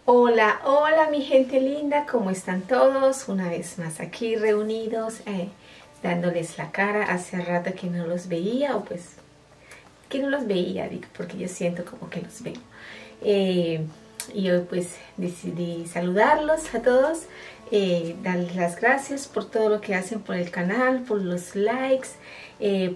Hola, hola mi gente linda, ¿cómo están todos? Una vez más aquí reunidos, dándoles la cara. Hace rato que no los veía, o pues que no los veía, digo, porque yo siento como que los veo. Y hoy pues decidí saludarlos a todos, darles las gracias por todo lo que hacen por el canal, por los likes,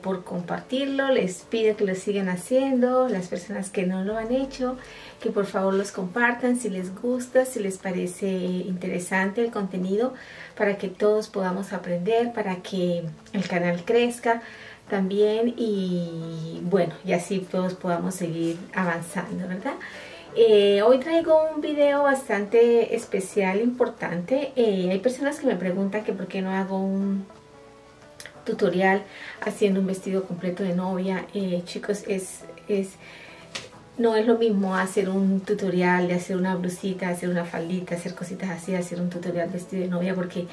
por compartirlo. Les pido que lo sigan haciendo, las personas que no lo han hecho, que por favor los compartan si les gusta, si les parece interesante el contenido, para que todos podamos aprender, para que el canal crezca también y bueno, y así todos podamos seguir avanzando, ¿verdad? Hoy traigo un video bastante especial, importante. Hay personas que me preguntan que por qué no hago un tutorial haciendo un vestido completo de novia. Chicos, no es lo mismo hacer un tutorial de hacer una blusita, hacer una faldita, hacer cositas así, hacer un tutorial vestido de novia, porque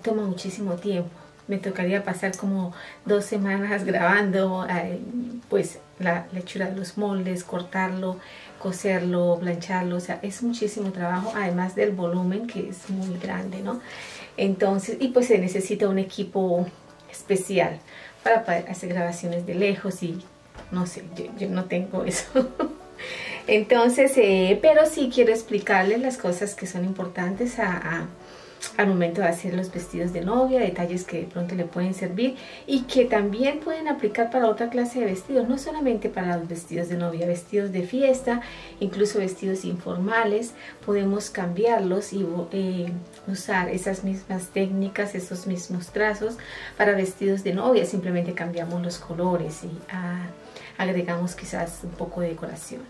toma muchísimo tiempo. Me tocaría pasar como 2 semanas grabando pues la hechura de los moldes, cortarlo, coserlo, plancharlo. O sea, es muchísimo trabajo, además del volumen que es muy grande, ¿no? Entonces, y pues se necesita un equipo especial para poder hacer grabaciones de lejos y no sé, yo no tengo eso. Entonces, pero sí quiero explicarles las cosas que son importantes al momento de hacer los vestidos de novia, detalles que de pronto le pueden servir y que también pueden aplicar para otra clase de vestidos, no solamente para los vestidos de novia, vestidos de fiesta, incluso vestidos informales. Podemos cambiarlos y usar esas mismas técnicas, esos mismos trazos para vestidos de novia. Simplemente cambiamos los colores y agregamos quizás un poco de decoración.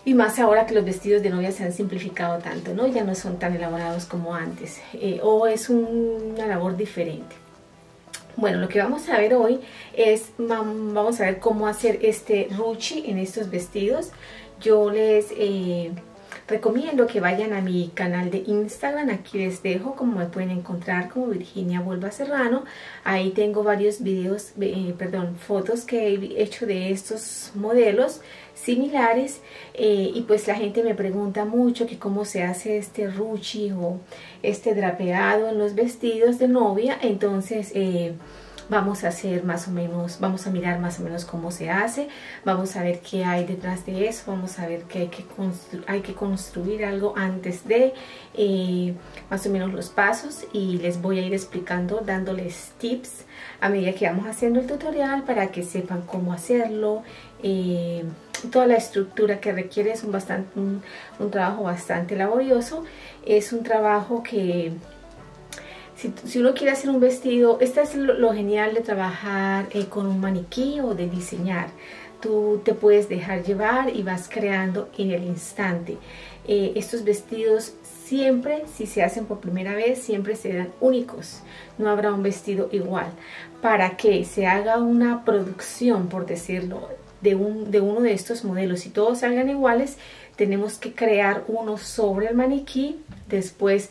Y más ahora que los vestidos de novia se han simplificado tanto, ¿no? Ya no son tan elaborados como antes, o es una labor diferente. Bueno, lo que vamos a ver hoy es, vamos a ver cómo hacer este ruche en estos vestidos. Yo les recomiendo que vayan a mi canal de Instagram, aquí les dejo como me pueden encontrar, como Virginia Huelva Serrano. Ahí tengo varios videos, fotos que he hecho de estos modelos similares, y pues la gente me pregunta mucho que cómo se hace este ruche o este drapeado en los vestidos de novia. Entonces vamos a hacer más o menos, vamos a mirar más o menos cómo se hace, vamos a ver qué hay detrás de eso, vamos a ver que hay que construir algo antes de, más o menos los pasos, y les voy a ir explicando, dándoles tips a medida que vamos haciendo el tutorial para que sepan cómo hacerlo. Toda la estructura que requiere es un trabajo bastante laborioso, es un trabajo que si uno quiere hacer un vestido, esto es lo genial de trabajar con un maniquí o de diseñar. Tú te puedes dejar llevar y vas creando en el instante. Estos vestidos siempre, si se hacen por primera vez, siempre serán únicos. No habrá un vestido igual. Para que se haga una producción, por decirlo, de uno de estos modelos y todos salgan iguales, tenemos que crear uno sobre el maniquí. Después,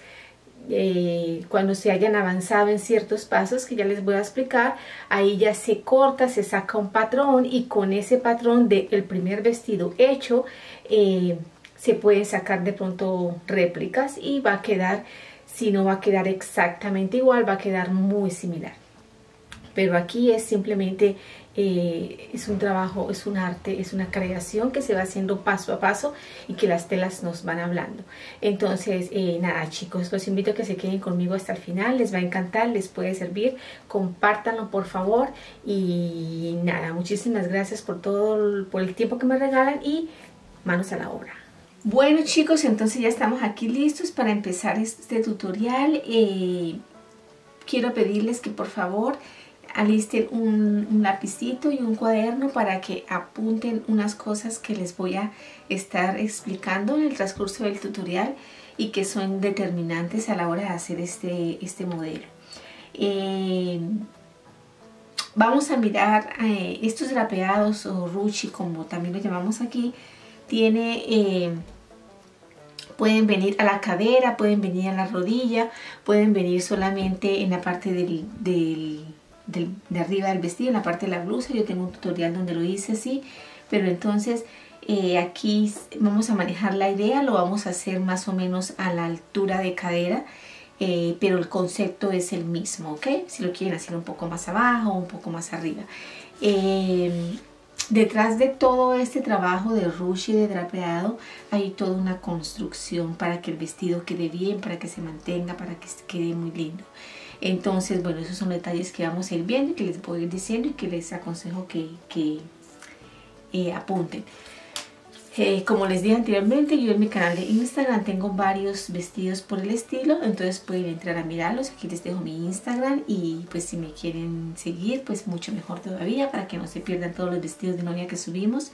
cuando se hayan avanzado en ciertos pasos que ya les voy a explicar, ahí ya se corta, se saca un patrón, y con ese patrón del primer vestido hecho se pueden sacar de pronto réplicas y va a quedar, si no va a quedar exactamente igual, va a quedar muy similar. Pero aquí es simplemente, es un trabajo, es un arte, es una creación que se va haciendo paso a paso y que las telas nos van hablando. Entonces, nada chicos, los invito a que se queden conmigo hasta el final, les va a encantar, les puede servir, compártanlo por favor. Y nada, muchísimas gracias por por el tiempo que me regalan, y manos a la obra. Bueno chicos, entonces ya estamos aquí listos para empezar este tutorial. Quiero pedirles que por favor alisten un lapicito y un cuaderno para que apunten unas cosas que les voy a estar explicando en el transcurso del tutorial y que son determinantes a la hora de hacer este modelo. Vamos a mirar estos drapeados o ruche, como también lo llamamos aquí. Pueden venir a la cadera, pueden venir a la rodilla, pueden venir solamente en la parte de arriba del vestido, en la parte de la blusa. Yo tengo un tutorial donde lo hice así, pero entonces Aquí vamos a manejar la idea, lo vamos a hacer más o menos a la altura de cadera, pero el concepto es el mismo, ¿ok? Si lo quieren hacer un poco más abajo o un poco más arriba. Detrás de todo este trabajo de ruche y de drapeado hay toda una construcción para que el vestido quede bien, para que se mantenga, para que quede muy lindo. Entonces, bueno, esos son detalles que vamos a ir viendo y que les voy a ir diciendo y que les aconsejo que apunten. Como les dije anteriormente, yo en mi canal de Instagram tengo varios vestidos por el estilo, entonces pueden entrar a mirarlos. Aquí les dejo mi Instagram y pues si me quieren seguir, pues mucho mejor todavía para que no se pierdan todos los vestidos de novia que subimos.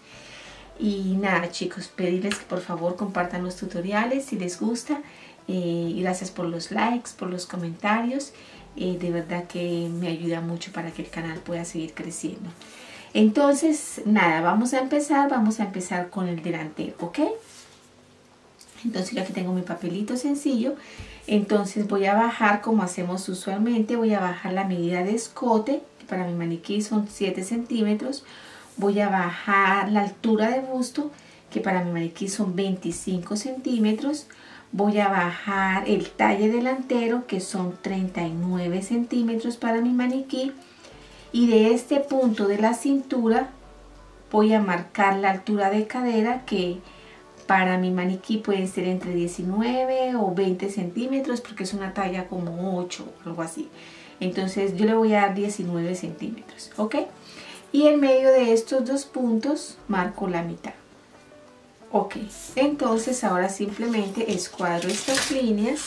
Y nada, chicos, pedirles que por favor compartan los tutoriales si les gusta. Y gracias por los likes, por los comentarios. De verdad que me ayuda mucho para que el canal pueda seguir creciendo. Entonces, nada, vamos a empezar con el delantero, ¿ok? Entonces yo aquí tengo mi papelito sencillo. Entonces voy a bajar como hacemos usualmente, voy a bajar la medida de escote, que para mi maniquí son 7 centímetros. Voy a bajar la altura de busto, que para mi maniquí son 25 centímetros. Voy a bajar el talle delantero, que son 39 centímetros para mi maniquí. Y de este punto de la cintura voy a marcar la altura de cadera, que para mi maniquí pueden ser entre 19 o 20 centímetros porque es una talla como 8 o algo así. Entonces yo le voy a dar 19 centímetros, ¿ok? Y en medio de estos dos puntos marco la mitad. Ok, entonces ahora simplemente escuadro estas líneas.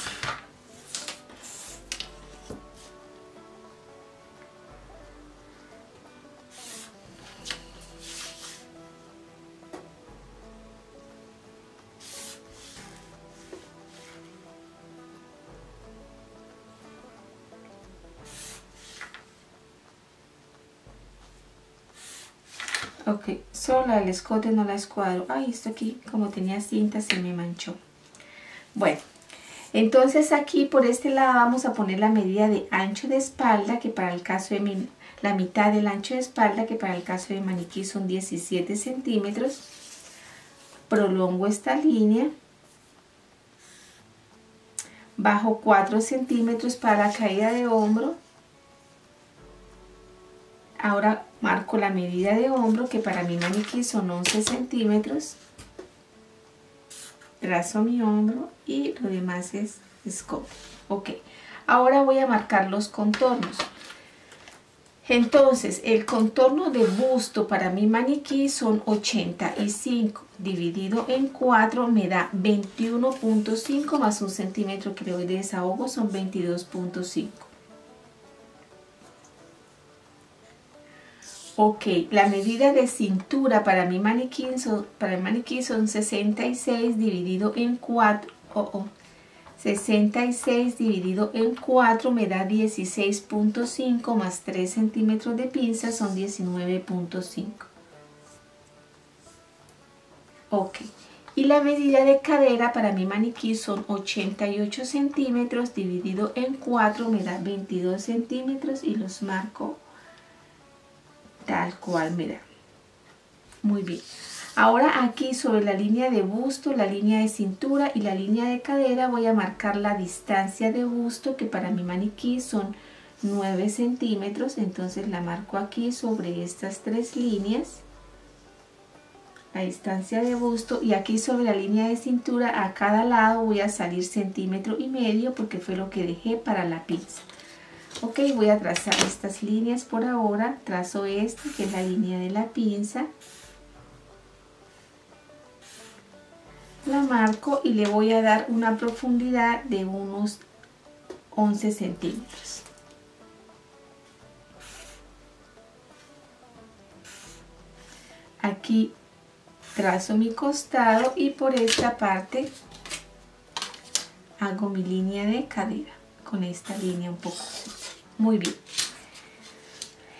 Ok, solo el escote no la escuadro. Ay, esto aquí como tenía cinta se me manchó. Bueno, entonces aquí por este lado vamos a poner la medida de ancho de espalda, que para el caso de la mitad del ancho de espalda, que para el caso de maniquí son 17 centímetros. Prolongo esta línea. Bajo 4 centímetros para la caída de hombro. Ahora marco la medida de hombro, que para mi maniquí son 11 centímetros. Trazo mi hombro y lo demás es escote. Ok, ahora voy a marcar los contornos. Entonces, el contorno de busto para mi maniquí son 85. Dividido en 4 me da 21.5 más 1 centímetro que le doy de desahogo, son 22.5. Ok, la medida de cintura para mi maniquí son 66 dividido en 4. 66 dividido en 4 me da 16.5 más 3 centímetros de pinza son 19.5. Ok, y la medida de cadera para mi maniquí son 88 centímetros dividido en 4 me da 22 centímetros y los marco tal cual me da. Muy bien. Ahora aquí sobre la línea de busto, la línea de cintura y la línea de cadera voy a marcar la distancia de busto, que para mi maniquí son 9 centímetros. Entonces la marco aquí sobre estas tres líneas. La distancia de busto, y aquí sobre la línea de cintura a cada lado voy a salir 1,5 centímetros porque fue lo que dejé para la pinza. Ok, voy a trazar estas líneas por ahora. Trazo esta que es la línea de la pinza. La marco y le voy a dar una profundidad de unos 11 centímetros. Aquí trazo mi costado y por esta parte hago mi línea de cadera con esta línea un poco. Muy bien.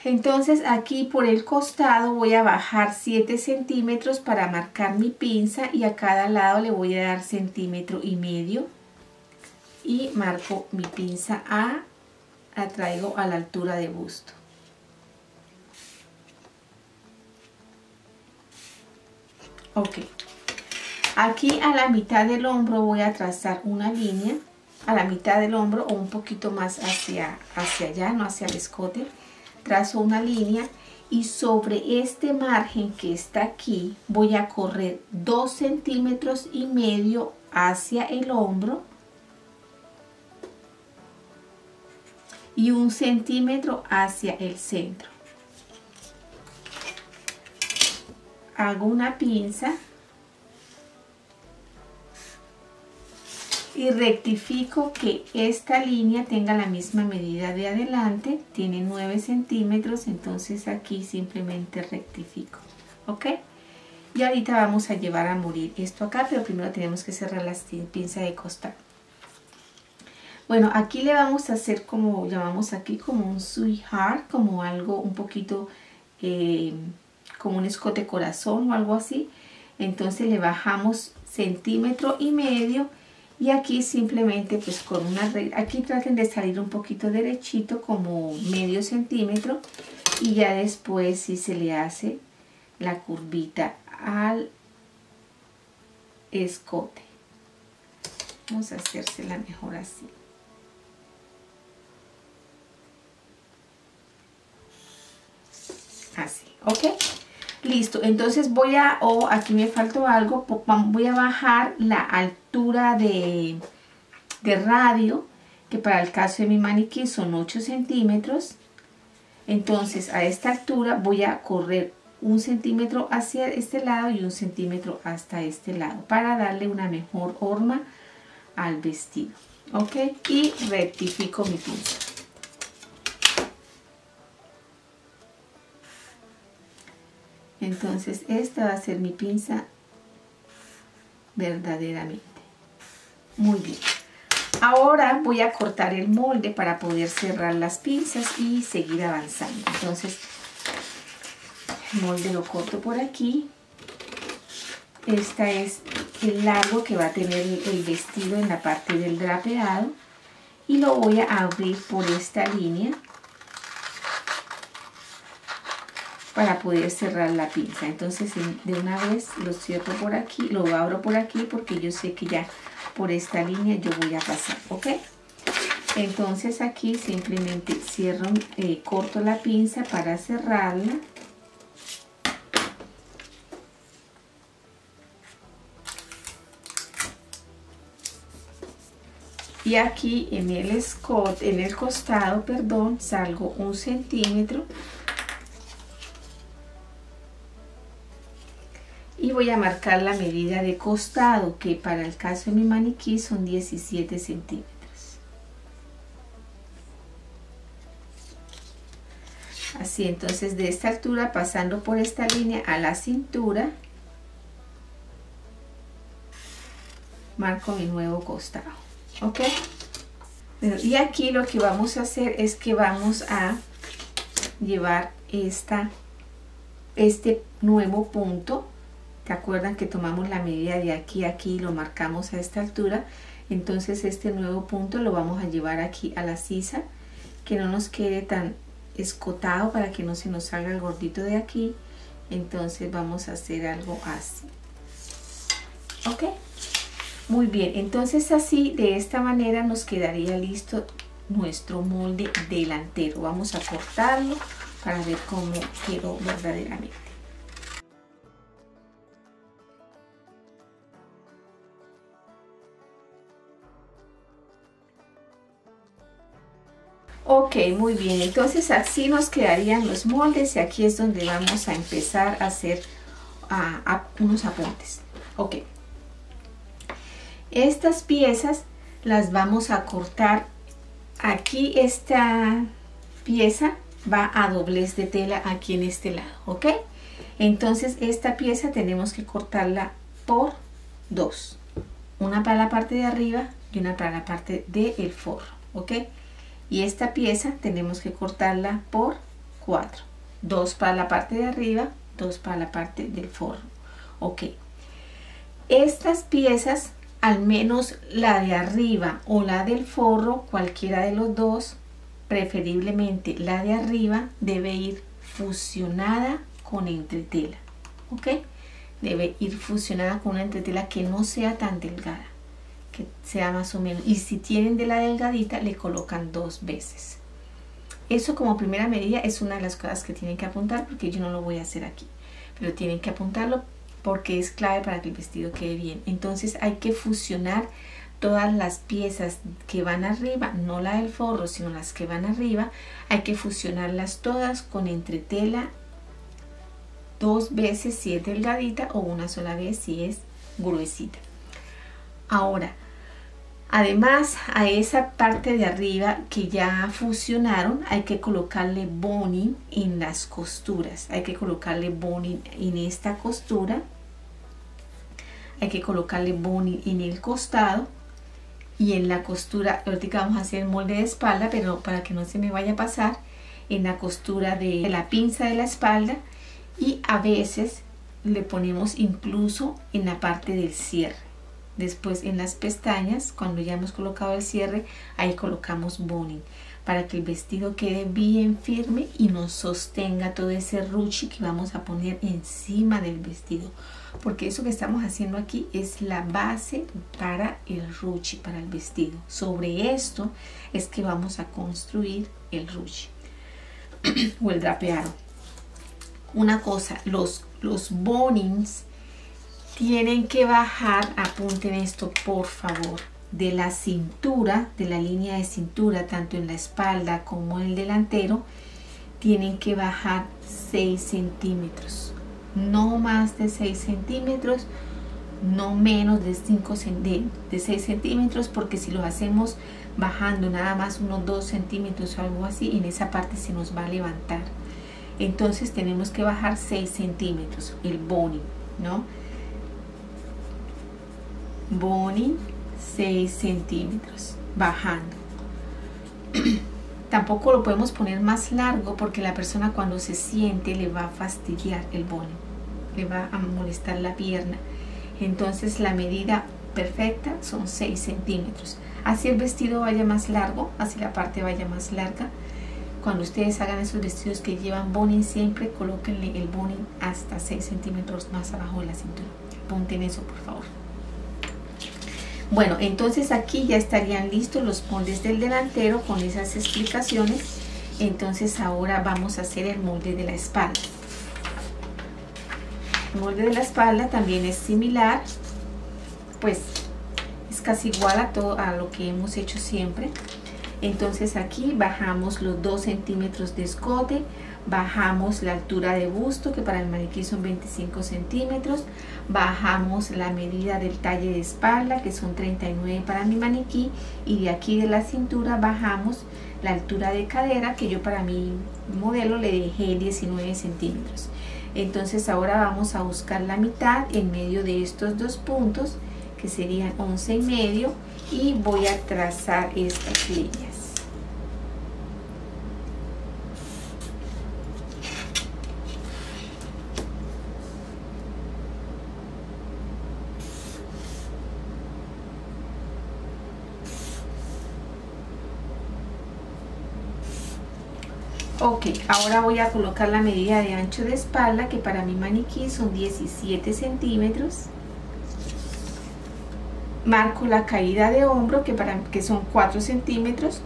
Entonces aquí por el costado voy a bajar 7 centímetros para marcar mi pinza y a cada lado le voy a dar 1,5 centímetros y marco mi pinza la traigo a la altura de busto. Ok, aquí a la mitad del hombro voy a trazar una línea, a la mitad del hombro o un poquito más hacia allá, no hacia el escote. Trazo una línea y sobre este margen que está aquí voy a correr 2,5 centímetros hacia el hombro y 1 centímetro hacia el centro. Hago una pinza y rectifico que esta línea tenga la misma medida de adelante, tiene 9 centímetros, entonces aquí simplemente rectifico, ¿ok? Y ahorita vamos a llevar a morir esto acá, pero primero tenemos que cerrar la pinza de costado. Bueno, aquí le vamos a hacer como llamamos aquí, como un sweetheart, como algo un poquito como un escote corazón o algo así. Entonces le bajamos 1,5 centímetros y aquí simplemente pues con una regla, aquí traten de salir un poquito derechito como medio centímetro y ya después sí se le hace la curvita al escote. Vamos a hacérsela mejor así. Así, ¿ok? Listo, entonces voy a, aquí me faltó algo, voy a bajar la altura de radio, que para el caso de mi maniquí son 8 centímetros. Entonces a esta altura voy a correr 1 centímetro hacia este lado y 1 centímetro hasta este lado, para darle una mejor forma al vestido, ¿ok? Y rectifico mi pinza. Entonces esta va a ser mi pinza verdaderamente. Muy bien. Ahora voy a cortar el molde para poder cerrar las pinzas y seguir avanzando. Entonces el molde lo corto por aquí. Este es el largo que va a tener el vestido en la parte del drapeado. Y lo voy a abrir por esta línea para poder cerrar la pinza. Entonces de una vez lo cierro por aquí, lo abro por aquí porque yo sé que ya por esta línea yo voy a pasar, ¿ok? Entonces aquí simplemente cierro, corto la pinza para cerrarla. Y aquí en el escote, en el costado, perdón, salgo 1 centímetro. Y voy a marcar la medida de costado, que para el caso de mi maniquí son 17 centímetros. Así, entonces de esta altura, pasando por esta línea a la cintura, marco mi nuevo costado, ¿ok? Bueno, y aquí lo que vamos a hacer es que vamos a llevar este nuevo punto. ¿Te acuerdan que tomamos la medida de aquí a aquí y lo marcamos a esta altura? Entonces este nuevo punto lo vamos a llevar aquí a la sisa, que no nos quede tan escotado para que no se nos salga el gordito de aquí. Entonces vamos a hacer algo así, ¿ok? Muy bien, entonces así, de esta manera nos quedaría listo nuestro molde delantero. Vamos a cortarlo para ver cómo quedó verdaderamente. Ok, muy bien, entonces así nos quedarían los moldes y aquí es donde vamos a empezar a hacer unos apuntes. Ok, estas piezas las vamos a cortar. Aquí esta pieza va a doblez de tela aquí en este lado, ok. Entonces esta pieza tenemos que cortarla por 2, una para la parte de arriba y una para la parte del forro, ok. Y esta pieza tenemos que cortarla por 4, 2 para la parte de arriba, 2 para la parte del forro, ok. Estas piezas, al menos la de arriba o la del forro, cualquiera de los dos, preferiblemente la de arriba, debe ir fusionada con entretela, ok. debe ir fusionada con una entretela que no sea tan delgada, que sea más o menos, y si tienen de la delgadita le colocan 2 veces. Eso como primera medida es una de las cosas que tienen que apuntar, porque yo no lo voy a hacer aquí, pero tienen que apuntarlo porque es clave para que el vestido quede bien. Entonces hay que fusionar todas las piezas que van arriba, no la del forro, sino las que van arriba, hay que fusionarlas todas con entretela 2 veces si es delgadita o una sola vez si es gruesita. Ahora, además a esa parte de arriba que ya fusionaron, hay que colocarle boning en las costuras. Hay que colocarle boning en esta costura, hay que colocarle boning en el costado y en la costura. Ahorita vamos a hacer el molde de espalda, pero para que no se me vaya a pasar, en la costura de la pinza de la espalda, y a veces le ponemos incluso en la parte del cierre. Después en las pestañas, cuando ya hemos colocado el cierre, ahí colocamos boning para que el vestido quede bien firme y nos sostenga todo ese ruche que vamos a poner encima del vestido, porque eso que estamos haciendo aquí es la base para el ruche, para el vestido. Sobre esto es que vamos a construir el ruche o el drapeado. Una cosa, los bonings tienen que bajar, apunten esto por favor, de la cintura, de la línea de cintura, tanto en la espalda como en el delantero, tienen que bajar 6 centímetros, no más de 6 centímetros, no menos de 6 centímetros, porque si lo hacemos bajando nada más unos 2 centímetros o algo así, en esa parte se nos va a levantar. Entonces tenemos que bajar 6 centímetros, el boning, ¿no? Boning 6 centímetros, bajando. Tampoco lo podemos poner más largo porque la persona cuando se siente le va a fastidiar el boning, le va a molestar la pierna. Entonces la medida perfecta son 6 centímetros. Así el vestido vaya más largo, así la parte vaya más larga. Cuando ustedes hagan esos vestidos que llevan boning, siempre colóquenle el boning hasta 6 centímetros más abajo de la cintura. Apunten eso por favor. Bueno, entonces aquí ya estarían listos los moldes del delantero con esas explicaciones. Entonces ahora vamos a hacer el molde de la espalda. El molde de la espalda también es similar, pues es casi igual a todo a lo que hemos hecho siempre. Entonces aquí bajamos los 2 centímetros de escote, bajamos la altura de busto, que para el maniquí son 25 centímetros, bajamos la medida del talle de espalda, que son 39 para mi maniquí, y de aquí de la cintura bajamos la altura de cadera, que yo para mi modelo le dejé 19 centímetros. Entonces ahora vamos a buscar la mitad en medio de estos 2 puntos, que serían 11,5, y voy a trazar estas líneas. Ok, ahora voy a colocar la medida de ancho de espalda, que para mi maniquí son 17 centímetros. Marco la caída de hombro, que son 4 centímetros.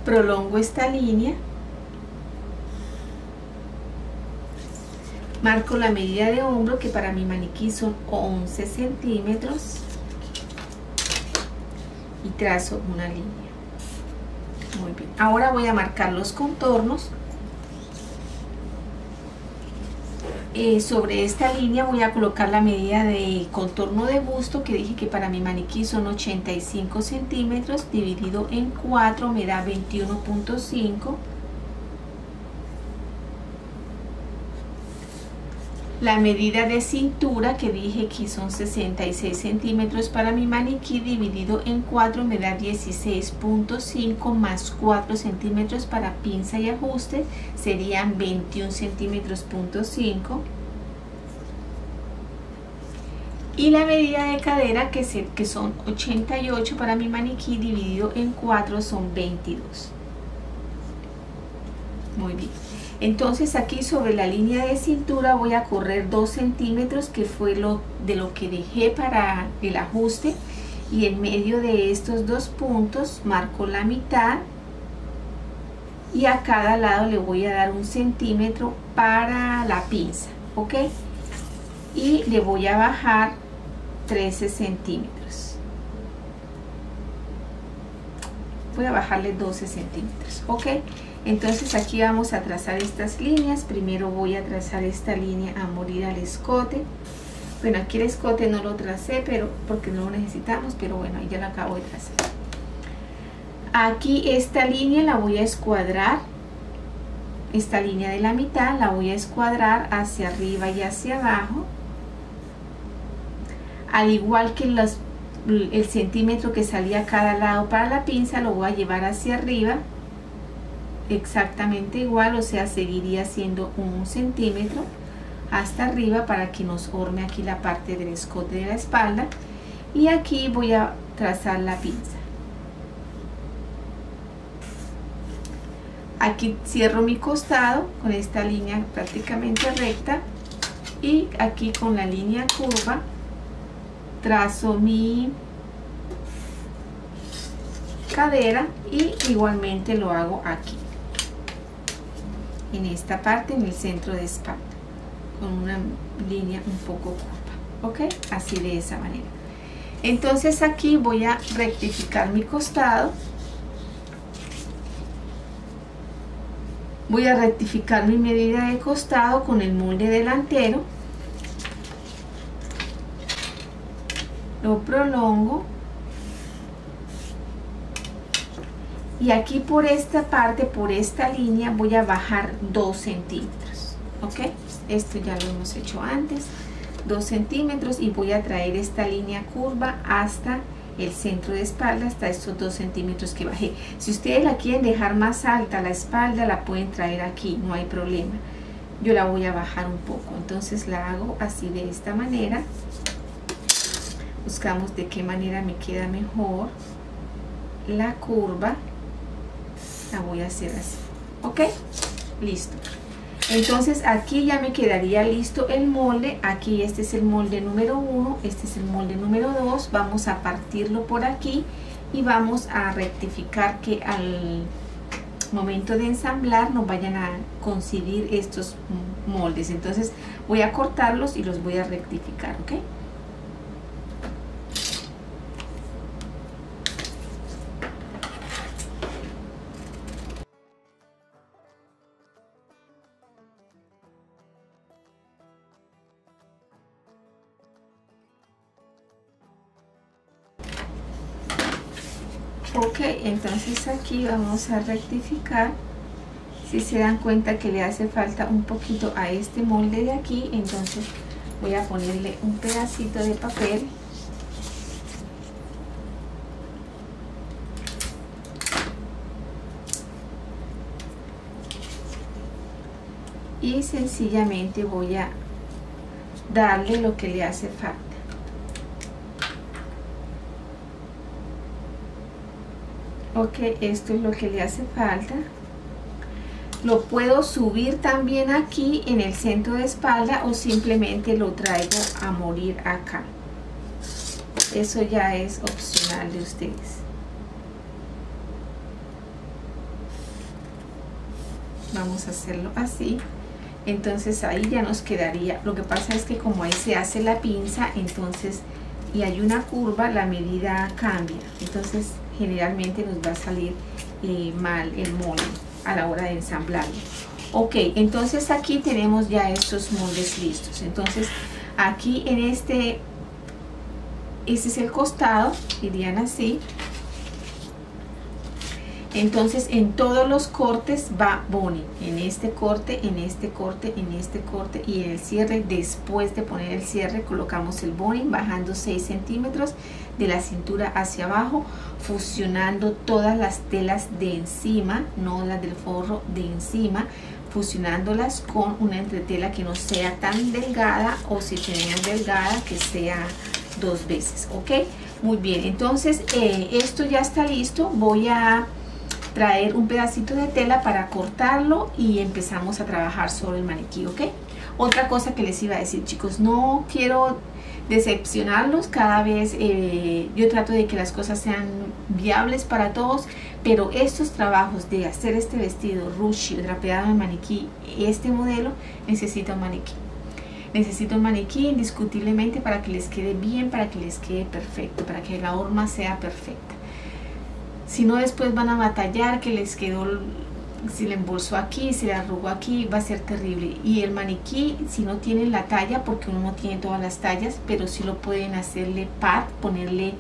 Prolongo esta línea. Marco la medida de hombro, que para mi maniquí son 11 centímetros. Y trazo una línea. Muy bien, ahora voy a marcar los contornos. Sobre esta línea voy a colocar la medida de contorno de busto, que dije que para mi maniquí son 85 centímetros, dividido en 4 me da 21,5. La medida de cintura, que dije que son 66 centímetros para mi maniquí, dividido en 4 me da 16,5, más 4 centímetros para pinza y ajuste, serían 21 centímetros, 5. Y la medida de cadera, que son 88 para mi maniquí, dividido en 4 son 22. Muy bien. Entonces aquí sobre la línea de cintura voy a correr 2 centímetros, que fue lo que dejé para el ajuste, y en medio de estos 2 puntos marco la mitad y a cada lado le voy a dar 1 centímetro para la pinza, ¿ok? Y le voy a bajar 13 centímetros. Voy a bajarle 12 centímetros, ¿ok? Entonces aquí vamos a trazar estas líneas. Primero voy a trazar esta línea a morir al escote. Bueno, aquí el escote no lo tracé, pero porque no lo necesitamos, pero bueno, ahí ya lo acabo de trazar. Aquí esta línea la voy a escuadrar. Esta línea de la mitad la voy a escuadrar hacia arriba y hacia abajo. Al igual que el centímetro que salía a cada lado para la pinza, lo voy a llevar hacia arriba. Exactamente igual, o sea, seguiría siendo 1 centímetro hasta arriba para que nos forme aquí la parte del escote de la espalda. Y aquí voy a trazar la pinza. Aquí cierro mi costado con esta línea prácticamente recta, y aquí con la línea curva trazo mi cadera, y igualmente lo hago aquí en esta parte, en el centro de espalda, con una línea un poco curva, ¿ok? Así, de esa manera. Entonces aquí voy a rectificar mi costado, voy a rectificar mi medida de costado con el molde delantero, lo prolongo, y aquí por esta parte, por esta línea, voy a bajar 2 centímetros, ¿ok? Esto ya lo hemos hecho antes, 2 centímetros, y voy a traer esta línea curva hasta el centro de espalda, hasta estos 2 centímetros que bajé. Si ustedes la quieren dejar más alta la espalda, la pueden traer aquí, no hay problema. Yo la voy a bajar un poco, entonces la hago así, de esta manera. Buscamos de qué manera me queda mejor la curva. La voy a hacer así, ¿ok? Listo. Entonces aquí ya me quedaría listo el molde. Aquí este es el molde número 1, este es el molde número 2. Vamos a partirlo por aquí y vamos a rectificar que al momento de ensamblar no vayan a coincidir estos moldes. Entonces voy a cortarlos y los voy a rectificar, ¿ok? Ok, entonces aquí vamos a rectificar. Si se dan cuenta que le hace falta un poquito a este molde de aquí, entonces voy a ponerle un pedacito de papel y sencillamente voy a darle lo que le hace falta. Ok, esto es lo que le hace falta. Lo puedo subir también aquí en el centro de espalda, o simplemente lo traigo a morir acá. Eso ya es opcional de ustedes. Vamos a hacerlo así. Entonces ahí ya nos quedaría. Lo que pasa es que como ahí se hace la pinza, entonces, y hay una curva, la medida cambia. Entonces generalmente nos va a salir mal el molde a la hora de ensamblarlo. Ok, entonces aquí tenemos ya estos moldes listos. Entonces aquí en este es el costado, dirían así. Entonces en todos los cortes va boning, en este corte, en este corte, en este corte y en el cierre. Después de poner el cierre colocamos el boning, bajando 6 centímetros de la cintura hacia abajo, fusionando todas las telas de encima, no las del forro, de encima, fusionándolas con una entretela que no sea tan delgada, o si tenemos delgada que sea 2 veces. Ok, muy bien. Entonces esto ya está listo. Voy a traer un pedacito de tela para cortarlo y empezamos a trabajar sobre el maniquí, ¿ok? Otra cosa que les iba a decir, chicos, no quiero decepcionarlos. Cada vez yo trato de que las cosas sean viables para todos, pero estos trabajos de hacer este vestido ruche drapeado en maniquí, este modelo necesita un maniquí. Necesito un maniquí indiscutiblemente para que les quede bien, para que les quede perfecto, para que la horma sea perfecta. Si no, después van a batallar, que les quedó, si le embolsó aquí, si le arrugó aquí, va a ser terrible. Y el maniquí, si no tienen la talla, porque uno no tiene todas las tallas, pero sí lo pueden hacerle pad, ponerle,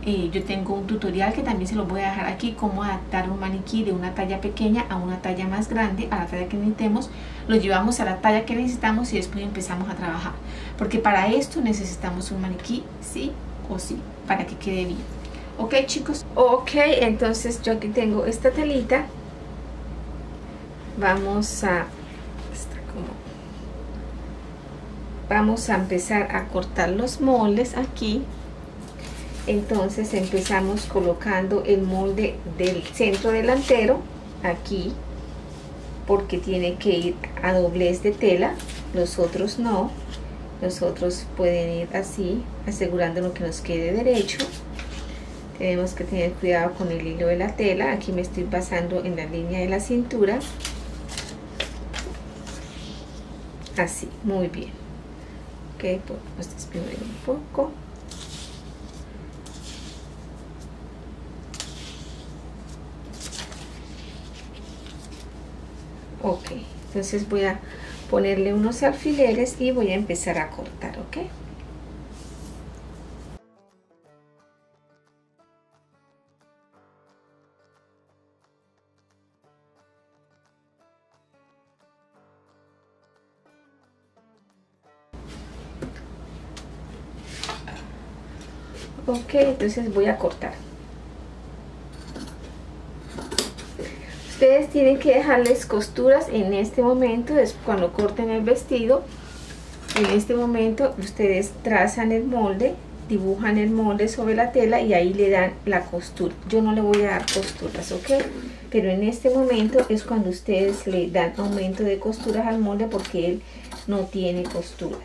yo tengo un tutorial que también se lo voy a dejar aquí, cómo adaptar un maniquí de una talla pequeña a una talla más grande, a la talla que necesitemos, lo llevamos a la talla que necesitamos y después empezamos a trabajar. Porque para esto necesitamos un maniquí, sí o sí, para que quede bien. Ok, chicos. Ok, entonces yo aquí tengo esta telita. Vamos a empezar a cortar los moldes aquí. Entonces empezamos colocando el molde del centro delantero aquí, porque tiene que ir a doblez de tela, los otros no. Los otros pueden ir así, asegurándonos que nos quede derecho. Tenemos que tener cuidado con el hilo de la tela. Aquí me estoy pasando en la línea de la cintura. Así, muy bien. Ok, podemos exprimir un poco. Ok, entonces voy a ponerle unos alfileres y voy a empezar a cortar, ok. Ok, entonces voy a cortar. Ustedes tienen que dejarles costuras en este momento, es cuando corten el vestido. En este momento ustedes trazan el molde, dibujan el molde sobre la tela y ahí le dan la costura. Yo no le voy a dar costuras, ok, pero en este momento es cuando ustedes le dan aumento de costuras al molde, porque él no tiene costuras.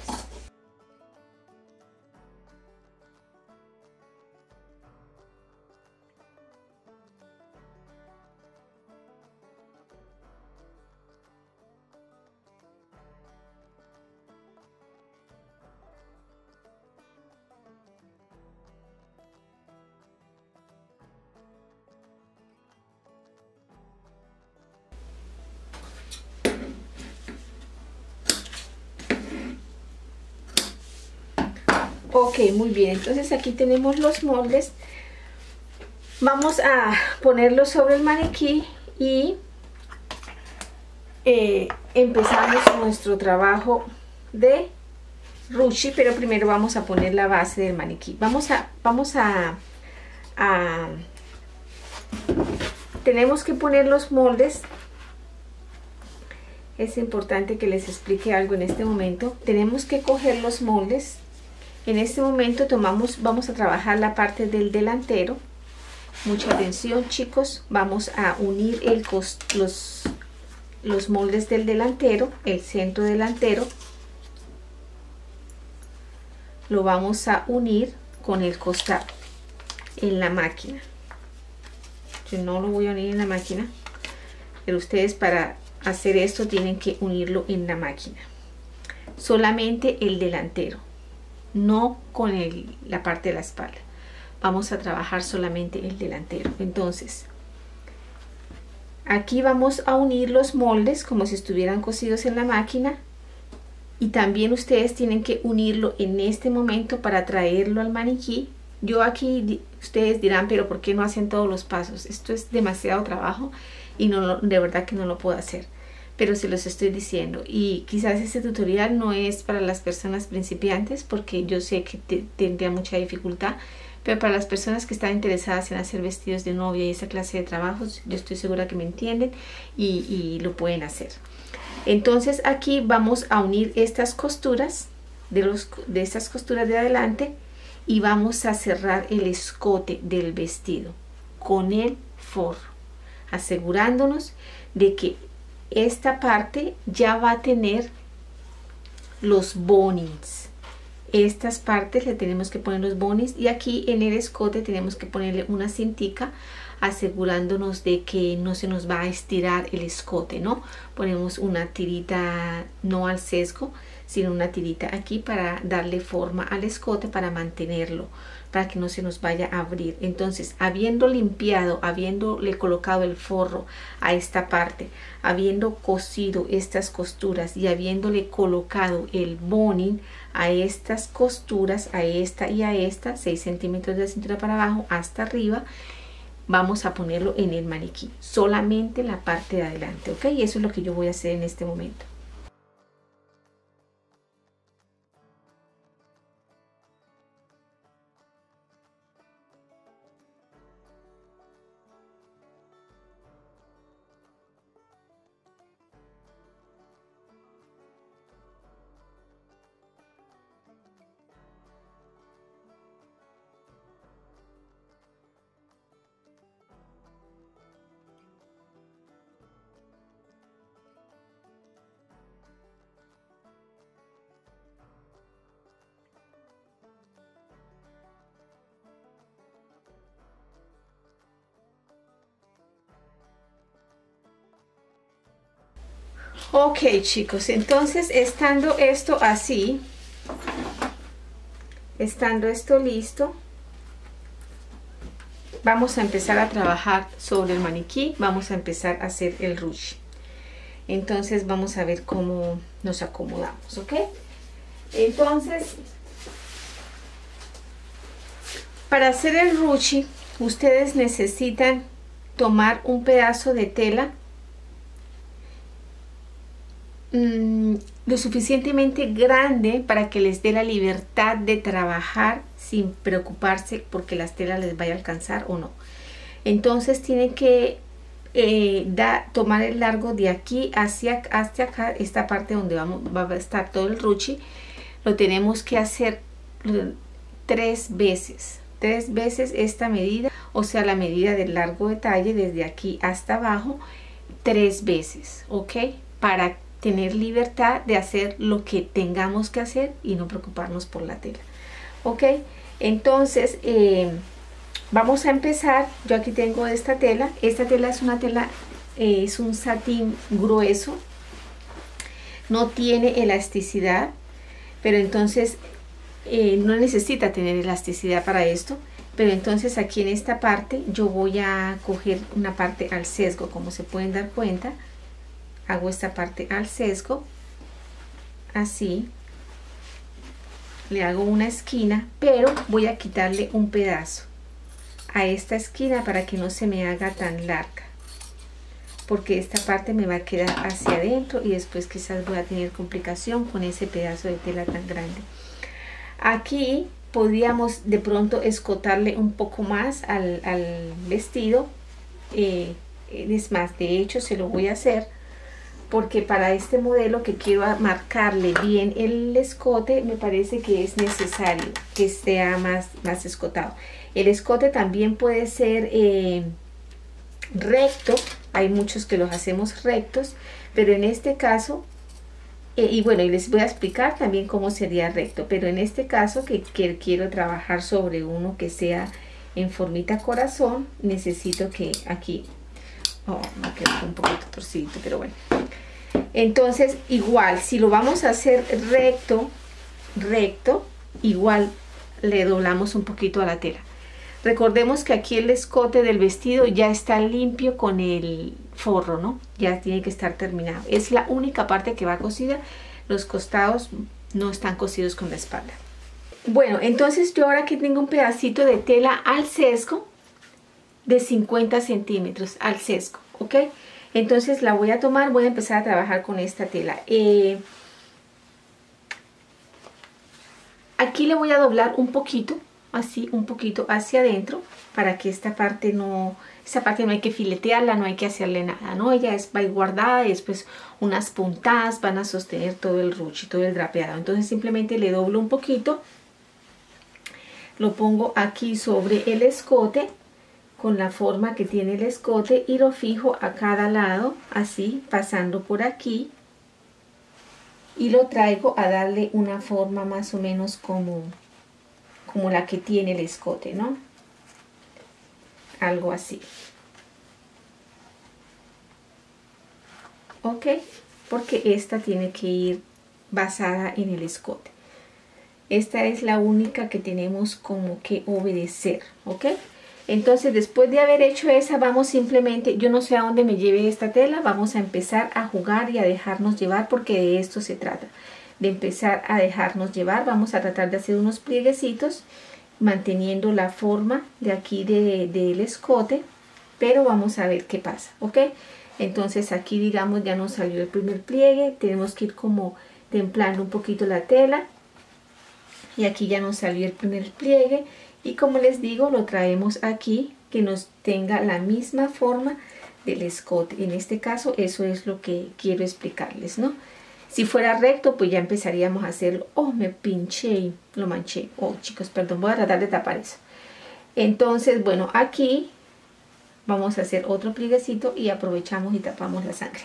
Ok, muy bien, entonces aquí tenemos los moldes. Vamos a ponerlos sobre el maniquí y empezamos nuestro trabajo de ruche, pero primero vamos a poner la base del maniquí. Tenemos que poner los moldes. Es importante que les explique algo en este momento. Tenemos que coger los moldes. En este momento vamos a trabajar la parte del delantero. Mucha atención, chicos. Vamos a unir los moldes del delantero, el centro delantero. Lo vamos a unir con el costado en la máquina. Yo no lo voy a unir en la máquina, pero ustedes para hacer esto tienen que unirlo en la máquina. Solamente el delantero, no con la parte de la espalda. Vamos a trabajar solamente el delantero. Entonces, aquí vamos a unir los moldes como si estuvieran cosidos en la máquina. Y también ustedes tienen que unirlo en este momento para traerlo al maniquí. Yo aquí, ustedes dirán, pero ¿por qué no hacen todos los pasos? Esto es demasiado trabajo y de verdad que no lo puedo hacer. Pero se los estoy diciendo. Y quizás este tutorial no es para las personas principiantes, porque yo sé que tendría mucha dificultad. Pero para las personas que están interesadas en hacer vestidos de novia y esa clase de trabajos, yo estoy segura que me entienden y lo pueden hacer. Entonces aquí vamos a unir estas costuras de estas costuras de adelante y vamos a cerrar el escote del vestido con el forro. asegurándonos de que esta parte ya va a tener los bonings. Estas partes le tenemos que poner los bonings, y aquí en el escote tenemos que ponerle una cintica, asegurándonos de que no se nos va a estirar el escote, ¿no? Ponemos una tirita, no al sesgo, sino una tirita aquí para darle forma al escote, para mantenerlo, para que no se nos vaya a abrir. Entonces, habiendo limpiado, habiéndole colocado el forro a esta parte, habiendo cosido estas costuras y habiéndole colocado el boning a estas costuras, a esta y a esta, 6 centímetros de la cintura para abajo hasta arriba, vamos a ponerlo en el maniquí, solamente la parte de adelante, ¿ok? Y eso es lo que yo voy a hacer en este momento. Ok, chicos, entonces estando esto así, estando esto listo, vamos a empezar a trabajar sobre el maniquí, vamos a empezar a hacer el ruche. Entonces vamos a ver cómo nos acomodamos, ¿ok? Entonces, para hacer el ruche, ustedes necesitan tomar un pedazo de tela lo suficientemente grande para que les dé la libertad de trabajar sin preocuparse porque las telas les vaya a alcanzar o no. Entonces tienen que tomar el largo de aquí hasta acá, esta parte donde va a estar todo el ruche. Lo tenemos que hacer 3 veces esta medida, o sea, la medida del largo de talle desde aquí hasta abajo, 3 veces, ¿ok? Para tener libertad de hacer lo que tengamos que hacer y no preocuparnos por la tela, ¿ok? Entonces vamos a empezar. Yo aquí tengo esta tela es una tela, es un satín grueso, no tiene elasticidad, pero entonces no necesita tener elasticidad para esto. Pero entonces aquí en esta parte yo voy a coger una parte al sesgo, como se pueden dar cuenta. Hago esta parte al sesgo, así, le hago una esquina, pero voy a quitarle un pedazo a esta esquina para que no se me haga tan larga, porque esta parte me va a quedar hacia adentro y después quizás voy a tener complicación con ese pedazo de tela tan grande. Aquí podríamos de pronto escotarle un poco más al vestido, es más, de hecho se lo voy a hacer, porque para este modelo que quiero marcarle bien el escote, me parece que es necesario que sea más escotado. El escote también puede ser recto, hay muchos que los hacemos rectos, pero en este caso, y bueno, y les voy a explicar también cómo sería recto, pero en este caso que quiero trabajar sobre uno que sea en formita corazón, necesito que aquí, me quedó un poquito torcidito, pero bueno. Entonces igual, si lo vamos a hacer recto, igual le doblamos un poquito a la tela. Recordemos que aquí el escote del vestido ya está limpio con el forro, ¿no? Ya tiene que estar terminado. Es la única parte que va cosida. Los costados no están cosidos con la espalda. Bueno, entonces yo ahora aquí tengo un pedacito de tela al sesgo de 50 centímetros al sesgo, ¿ok? Entonces la voy a tomar, voy a empezar a trabajar con esta tela. Aquí le voy a doblar un poquito, así, un poquito hacia adentro, para que esta parte no hay que filetearla, no hay que hacerle nada, ¿no? Ella va a ir guardada y después unas puntadas van a sostener todo el ruche, todo el drapeado. Entonces simplemente le doblo un poquito, lo pongo aquí sobre el escote, con la forma que tiene el escote y lo fijo a cada lado, así, pasando por aquí. Y lo traigo a darle una forma más o menos como la que tiene el escote, ¿no? Algo así. ¿Ok? Porque esta tiene que ir basada en el escote. Esta es la única que tenemos como que obedecer, ¿ok? Entonces, después de haber hecho esa, vamos simplemente, yo no sé a dónde me lleve esta tela, vamos a empezar a jugar y a dejarnos llevar, porque de esto se trata, de empezar a dejarnos llevar. Vamos a tratar de hacer unos plieguecitos, manteniendo la forma de aquí del escote, pero vamos a ver qué pasa, ¿ok? Entonces aquí, digamos, ya nos salió el primer pliegue, tenemos que ir como templando un poquito la tela, y aquí ya nos salió el primer pliegue, y como les digo, lo traemos aquí que nos tenga la misma forma del escote. En este caso, eso es lo que quiero explicarles, ¿no? Si fuera recto, pues ya empezaríamos a hacerlo. Oh, me pinché y lo manché. Oh, chicos, perdón, voy a tratar de tapar eso. Entonces, bueno, aquí vamos a hacer otro plieguecito y aprovechamos y tapamos la sangre.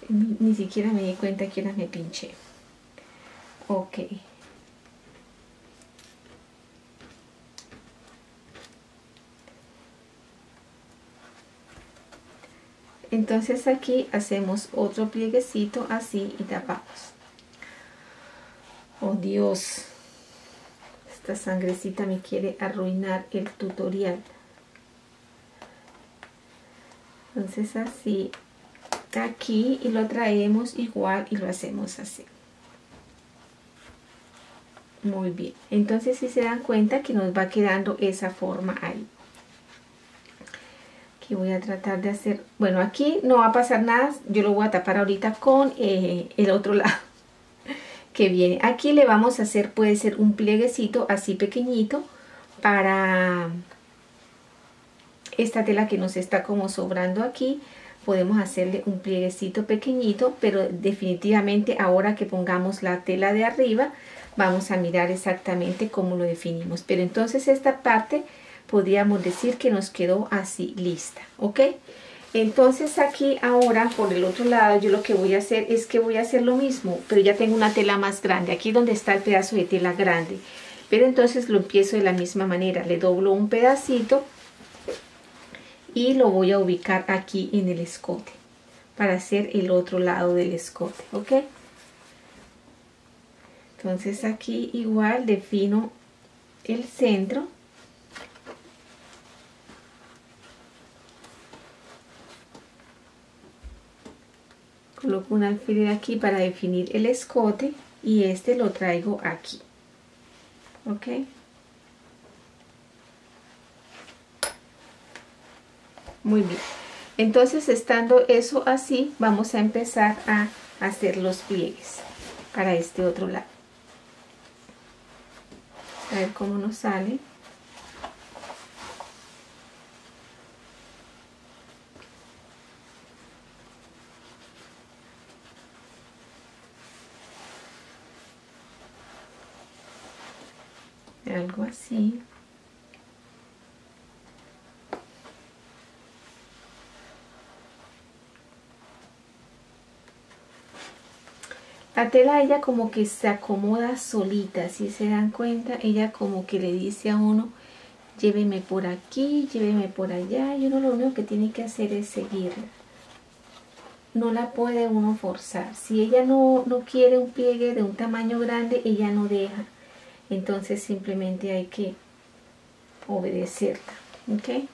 Ni siquiera me di cuenta que ahora me pinché. Ok. Entonces aquí hacemos otro plieguecito así y tapamos. Oh Dios, esta sangrecita me quiere arruinar el tutorial. Entonces así, aquí, y lo traemos igual y lo hacemos así. Muy bien, entonces si se dan cuenta que nos va quedando esa forma ahí. Aquí voy a tratar de hacer, bueno, aquí no va a pasar nada, yo lo voy a tapar ahorita con el otro lado que viene. Aquí le vamos a hacer, puede ser un plieguecito así pequeñito para esta tela que nos está como sobrando aquí. Podemos hacerle un plieguecito pequeñito, pero definitivamente ahora que pongamos la tela de arriba vamos a mirar exactamente cómo lo definimos. Pero entonces esta parte podríamos decir que nos quedó así lista, ¿ok? Entonces aquí ahora por el otro lado yo lo que voy a hacer es que voy a hacer lo mismo, pero ya tengo una tela más grande, aquí donde está el pedazo de tela grande. Pero entonces lo empiezo de la misma manera, le doblo un pedacito y lo voy a ubicar aquí en el escote para hacer el otro lado del escote, ¿ok? Entonces aquí igual defino el centro. Coloco un alfiler aquí para definir el escote y este lo traigo aquí, ¿ok? Muy bien. Entonces, estando eso así, vamos a empezar a hacer los pliegues para este otro lado. A ver cómo nos sale. Algo así. La tela, ella como que se acomoda solita, si se dan cuenta, ella como que le dice a uno, lléveme por aquí, lléveme por allá, y uno lo único que tiene que hacer es seguirla. No la puede uno forzar. Si ella no quiere un pliegue de un tamaño grande, ella no deja. Entonces simplemente hay que obedecerla, ¿ok?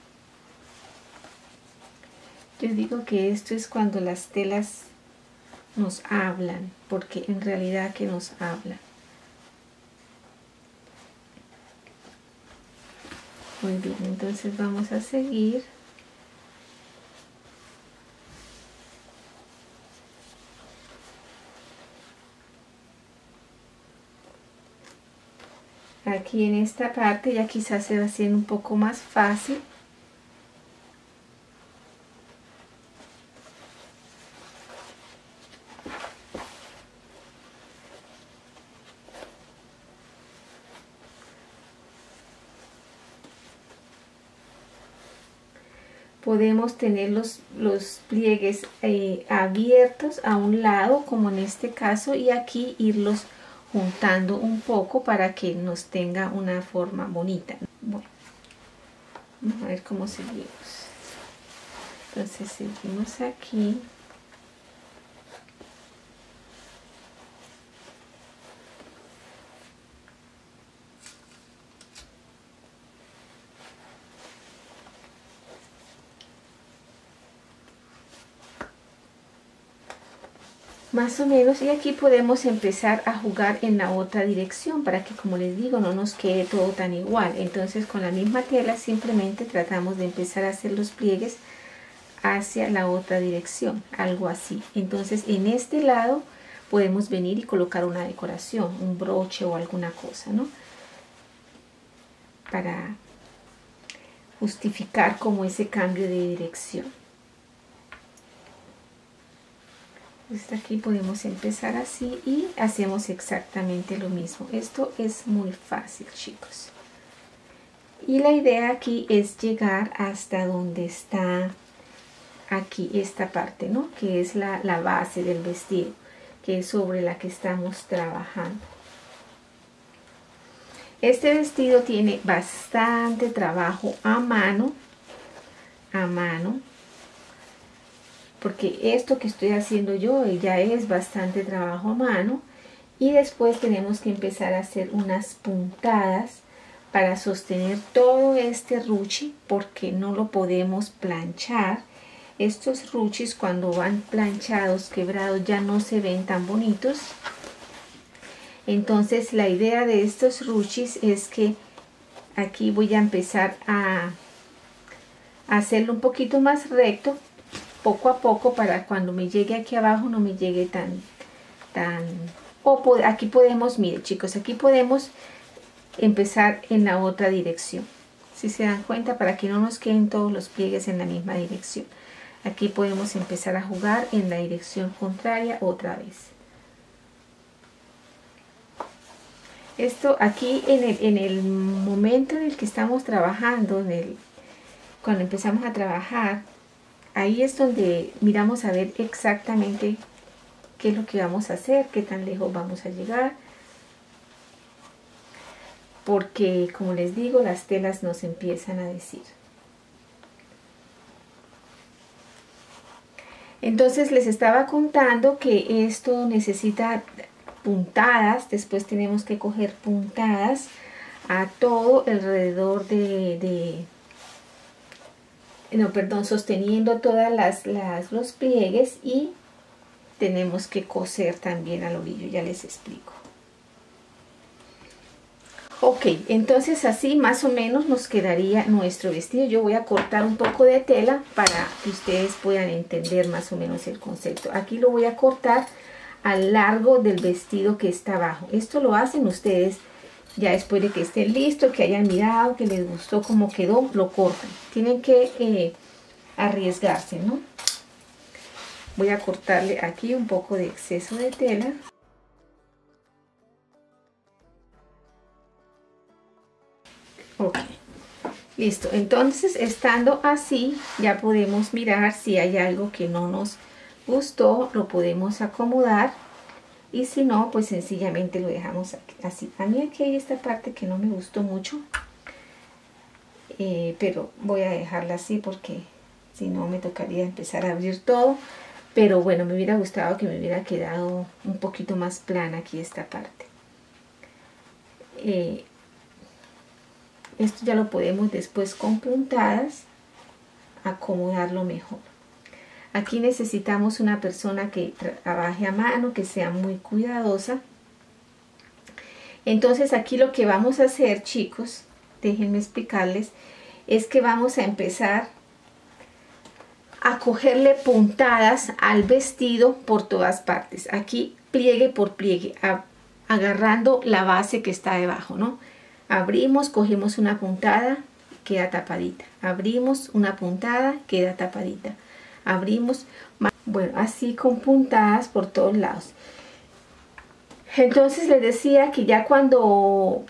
Yo digo que esto es cuando las telas nos hablan, porque en realidad que nos hablan. Muy bien, entonces vamos a seguir. Aquí en esta parte ya quizás se va haciendo un poco más fácil. podemos tener los pliegues abiertos a un lado, como en este caso, y aquí irlos juntando un poco para que nos tenga una forma bonita. Bueno, vamos a ver cómo seguimos. Entonces seguimos aquí. Más o menos, y aquí podemos empezar a jugar en la otra dirección para que, como les digo, no nos quede todo tan igual. Entonces con la misma tela simplemente tratamos de empezar a hacer los pliegues hacia la otra dirección, algo así. Entonces en este lado podemos venir y colocar una decoración, un broche o alguna cosa, ¿no? Para justificar como ese cambio de dirección. Desde aquí podemos empezar así y hacemos exactamente lo mismo. Esto es muy fácil, chicos. Y la idea aquí es llegar hasta donde está aquí esta parte, ¿no? Que es la base del vestido, que es sobre la que estamos trabajando. Este vestido tiene bastante trabajo a mano, porque esto que estoy haciendo yo ya es bastante trabajo a mano. Y después tenemos que empezar a hacer unas puntadas para sostener todo este ruche, porque no lo podemos planchar. Estos ruches cuando van planchados, quebrados, ya no se ven tan bonitos. Entonces la idea de estos ruches es que aquí voy a empezar a hacerlo un poquito más recto, poco a poco, para cuando me llegue aquí abajo no me llegue tan aquí podemos, miren chicos, aquí podemos empezar en la otra dirección, si se dan cuenta, para que no nos queden todos los pliegues en la misma dirección. Aquí podemos empezar a jugar en la dirección contraria otra vez. Esto aquí en el momento en el que estamos trabajando, cuando empezamos a trabajar, ahí es donde miramos a ver exactamente qué es lo que vamos a hacer, qué tan lejos vamos a llegar. Porque, como les digo, las telas nos empiezan a decir. Entonces les estaba contando que esto necesita puntadas. Después tenemos que coger puntadas a todo alrededor sosteniendo todas los pliegues, y tenemos que coser también al orillo, ya les explico. Ok, entonces así más o menos nos quedaría nuestro vestido. Yo voy a cortar un poco de tela para que ustedes puedan entender más o menos el concepto. Aquí lo voy a cortar al largo del vestido que está abajo. Esto lo hacen ustedes ya después de que esté listo, que hayan mirado, que les gustó cómo quedó, lo cortan. Tienen que arriesgarse, ¿no? Voy a cortarle aquí un poco de exceso de tela. Ok, listo. Entonces, estando así, ya podemos mirar si hay algo que no nos gustó, lo podemos acomodar, y si no, pues sencillamente lo dejamos aquí, así. A mí aquí hay esta parte que no me gustó mucho, pero voy a dejarla así porque si no me tocaría empezar a abrir todo. Pero bueno, me hubiera gustado que me hubiera quedado un poquito más plana aquí esta parte. Esto ya lo podemos después con puntadas acomodarlo mejor. Aquí necesitamos una persona que trabaje a mano, que sea muy cuidadosa. Entonces aquí lo que vamos a hacer, chicos, déjenme explicarles, es que vamos a empezar a cogerle puntadas al vestido por todas partes. Aquí pliegue por pliegue, agarrando la base que está debajo, ¿no? Abrimos, cogemos una puntada, queda tapadita. Abrimos una puntada, queda tapadita. Abrimos, bueno, así con puntadas por todos lados. Entonces les decía que ya cuando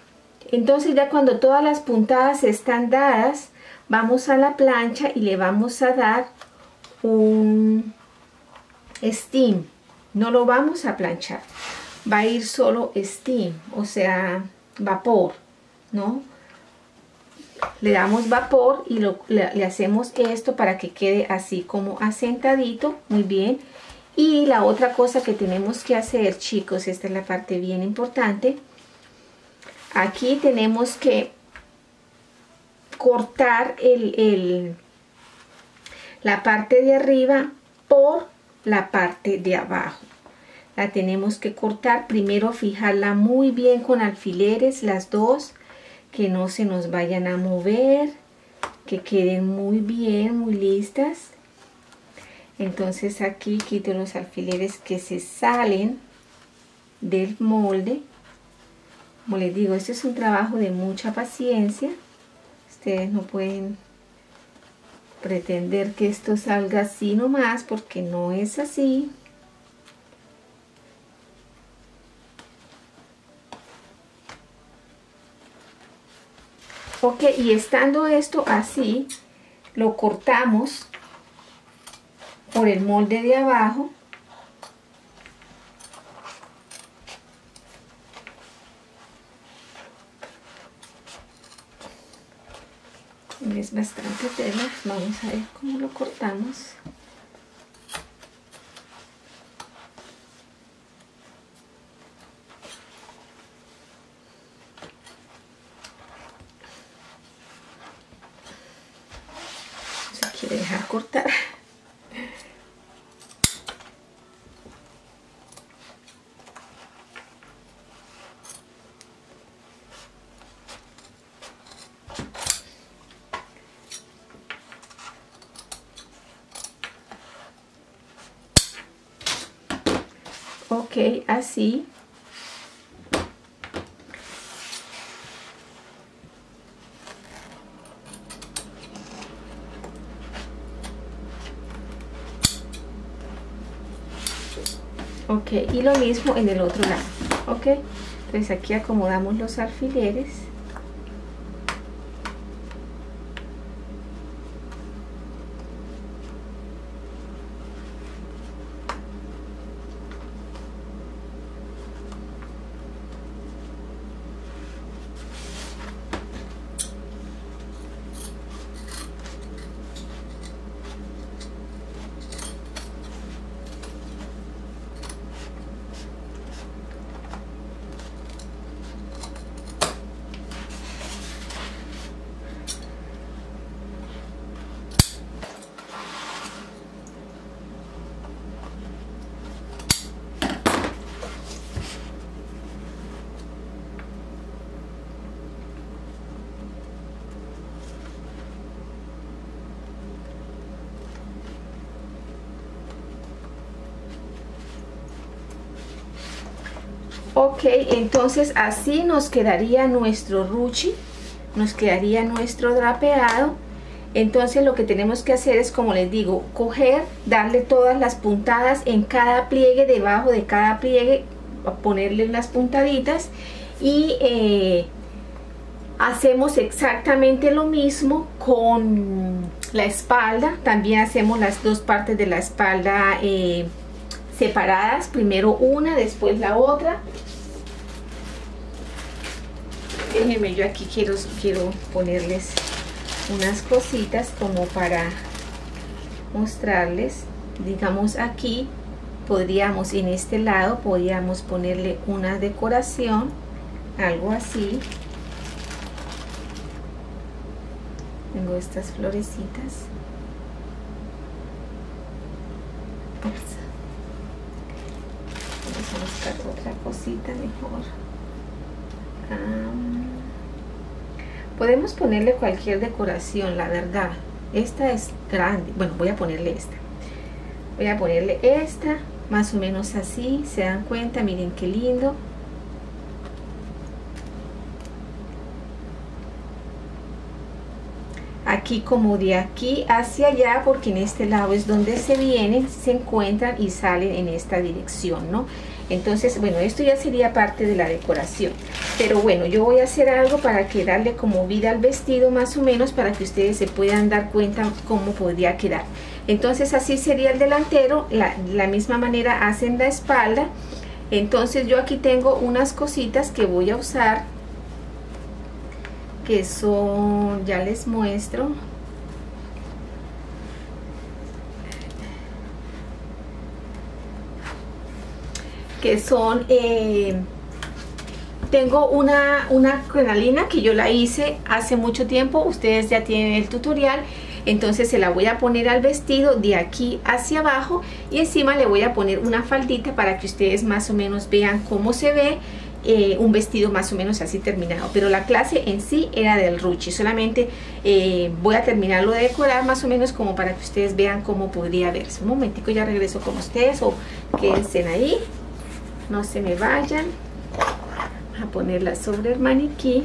todas las puntadas están dadas, vamos a la plancha y le vamos a dar un steam. No lo vamos a planchar, va a ir solo steam, o sea, vapor, ¿no? Le damos vapor y le hacemos esto para que quede así como asentadito, muy bien. Y la otra cosa que tenemos que hacer, chicos, esta es la parte bien importante. Aquí tenemos que cortar la parte de arriba por la parte de abajo. La tenemos que cortar, primero fijarla muy bien con alfileres, las dos, que no se nos vayan a mover, que queden muy bien, muy listas. Entonces aquí quito los alfileres que se salen del molde. Como les digo, este es un trabajo de mucha paciencia. Ustedes no pueden pretender que esto salga así nomás, porque no es así. Ok, y estando esto así, lo cortamos por el molde de abajo. Es bastante tela, vamos a ver cómo lo cortamos. Se quiere dejar cortar. Ok, así. Ok, y lo mismo en el otro lado. Ok, entonces aquí acomodamos los alfileres. Ok, entonces así nos quedaría nuestro ruche, nos quedaría nuestro drapeado. Entonces lo que tenemos que hacer es, como les digo, coger, darle todas las puntadas en cada pliegue, debajo de cada pliegue, ponerle las puntaditas y hacemos exactamente lo mismo con la espalda. También hacemos las dos partes de la espalda separadas, primero una, después la otra. Déjenme, yo aquí quiero ponerles unas cositas como para mostrarles. Digamos, aquí podríamos, en este lado podríamos ponerle una decoración, algo así. Tengo estas florecitas. Vamos a buscar otra cosita mejor. Podemos ponerle cualquier decoración, la verdad. Esta es grande. Bueno, voy a ponerle esta. Voy a ponerle esta, más o menos así. ¿Se dan cuenta? Miren qué lindo. aquí como de aquí hacia allá, porque en este lado es donde se vienen, se encuentran y salen en esta dirección, ¿no? Entonces, bueno, esto ya sería parte de la decoración. Pero bueno, yo voy a hacer algo para que darle como vida al vestido más o menos, para que ustedes se puedan dar cuenta cómo podría quedar. Entonces así sería el delantero, la misma manera hacen la espalda. Entonces yo aquí tengo unas cositas que voy a usar, que son, ya les muestro. Que son, tengo una crenalina que yo la hice hace mucho tiempo, ustedes ya tienen el tutorial. Entonces se la voy a poner al vestido de aquí hacia abajo y encima le voy a poner una faldita para que ustedes más o menos vean cómo se ve un vestido más o menos así terminado. Pero la clase en sí era del ruche, solamente voy a terminarlo de decorar más o menos como para que ustedes vean cómo podría verse. Un momentico, ya regreso con ustedes, o quédense ahí, no se me vayan. Voy a ponerla sobre el maniquí.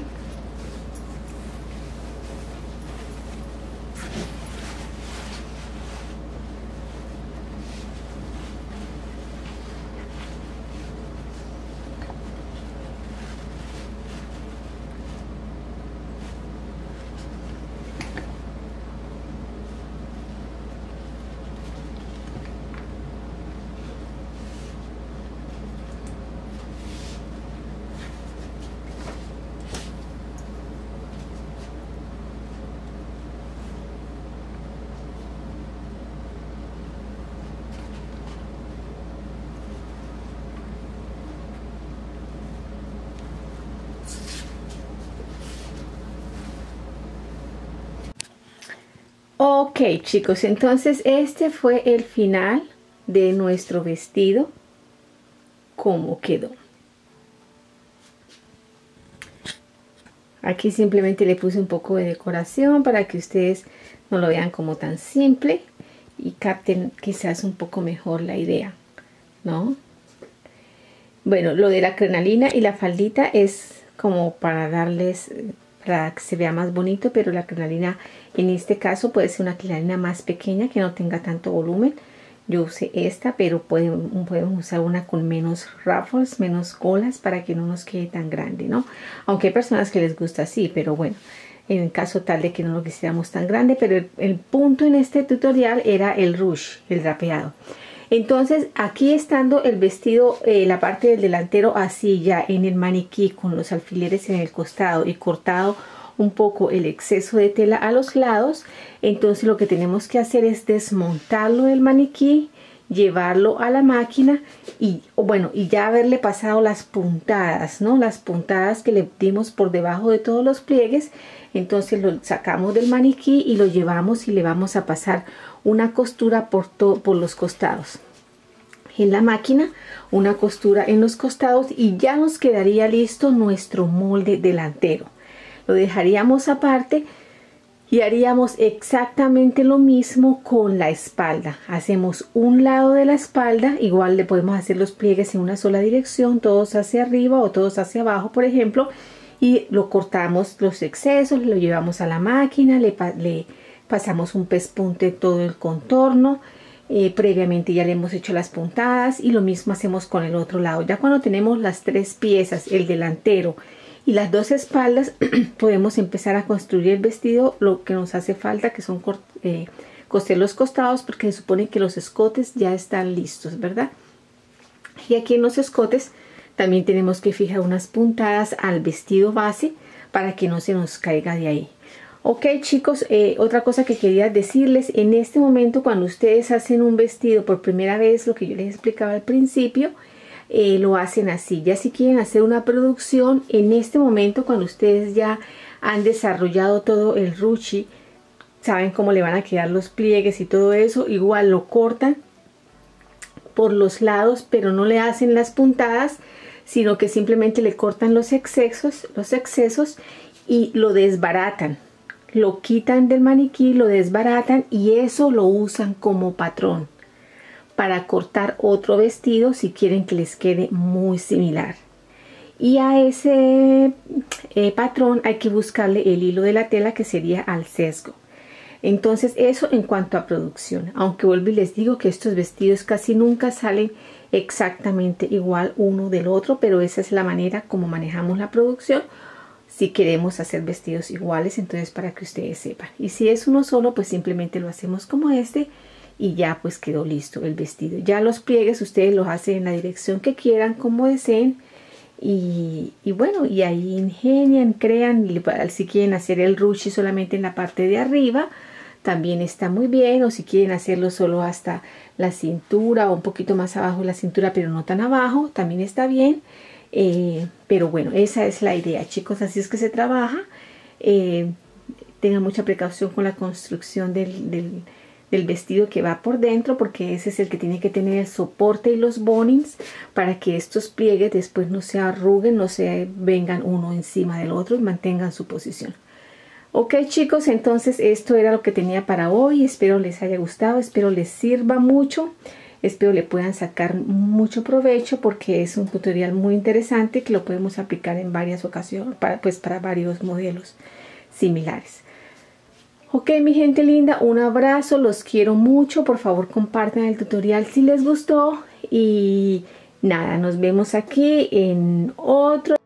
Ok, chicos, entonces este fue el final de nuestro vestido. ¿Cómo quedó? Aquí simplemente le puse un poco de decoración para que ustedes no lo vean como tan simple y capten quizás un poco mejor la idea, ¿no? Bueno, lo de la crenalina y la faldita es como para darles, para que se vea más bonito, pero la crenalina en este caso puede ser una crenalina más pequeña que no tenga tanto volumen. Yo usé esta, pero podemos usar una con menos ruffles, menos colas, para que no nos quede tan grande, ¿no? Aunque hay personas que les gusta así, pero bueno, en caso tal de que no lo quisiéramos tan grande. Pero el punto en este tutorial era el ruche, el drapeado. Entonces aquí estando el vestido, la parte del delantero así ya en el maniquí con los alfileres en el costado y cortado un poco el exceso de tela a los lados, entonces lo que tenemos que hacer es desmontarlo del maniquí, llevarlo a la máquina y bueno, y ya haberle pasado las puntadas, ¿no? Las puntadas que le dimos por debajo de todos los pliegues. Entonces lo sacamos del maniquí y lo llevamos y le vamos a pasar una costura por los costados. En la máquina, una costura en los costados y ya nos quedaría listo nuestro molde delantero. Lo dejaríamos aparte y haríamos exactamente lo mismo con la espalda. Hacemos un lado de la espalda, igual le podemos hacer los pliegues en una sola dirección, todos hacia arriba o todos hacia abajo, por ejemplo, y lo cortamos los excesos, lo llevamos a la máquina, le pasamos un pespunte todo el contorno. Previamente ya le hemos hecho las puntadas y lo mismo hacemos con el otro lado. Ya cuando tenemos las tres piezas, el delantero y las dos espaldas, podemos empezar a construir el vestido. Lo que nos hace falta que son coser los costados, porque se supone que los escotes ya están listos, ¿verdad? Y aquí en los escotes también tenemos que fijar unas puntadas al vestido base para que no se nos caiga de ahí. Ok, chicos, otra cosa que quería decirles, en este momento cuando ustedes hacen un vestido por primera vez, lo que yo les explicaba al principio, lo hacen así. Ya si quieren hacer una producción, en este momento cuando ustedes ya han desarrollado todo el ruche, saben cómo le van a quedar los pliegues y todo eso, igual lo cortan por los lados, pero no le hacen las puntadas, sino que simplemente le cortan los excesos y lo desbaratan. Lo quitan del maniquí, lo desbaratan y eso lo usan como patrón para cortar otro vestido si quieren que les quede muy similar. Y a ese patrón hay que buscarle el hilo de la tela, que sería al sesgo. Entonces eso en cuanto a producción, aunque vuelvo y les digo que estos vestidos casi nunca salen exactamente igual uno del otro, pero esa es la manera como manejamos la producción si queremos hacer vestidos iguales. Entonces, para que ustedes sepan, y si es uno solo, pues simplemente lo hacemos como este y ya pues quedó listo el vestido. Ya los pliegues ustedes los hacen en la dirección que quieran, como deseen. Y bueno, y ahí ingenian, crean, y si quieren hacer el ruche solamente en la parte de arriba, también está muy bien, o si quieren hacerlo solo hasta la cintura o un poquito más abajo de la cintura, pero no tan abajo, también está bien. Pero bueno, esa es la idea, chicos, así es que se trabaja. Tengan mucha precaución con la construcción del vestido que va por dentro, porque ese es el que tiene que tener el soporte y los bonings para que estos pliegues después no se arruguen, no se vengan uno encima del otro y mantengan su posición. Ok, chicos, entonces esto era lo que tenía para hoy. Espero les haya gustado, espero les sirva mucho, espero le puedan sacar mucho provecho, porque es un tutorial muy interesante que lo podemos aplicar en varias ocasiones, para varios modelos similares. Ok, mi gente linda, un abrazo, los quiero mucho. Por favor, compartan el tutorial si les gustó. Y nada, nos vemos aquí en otro.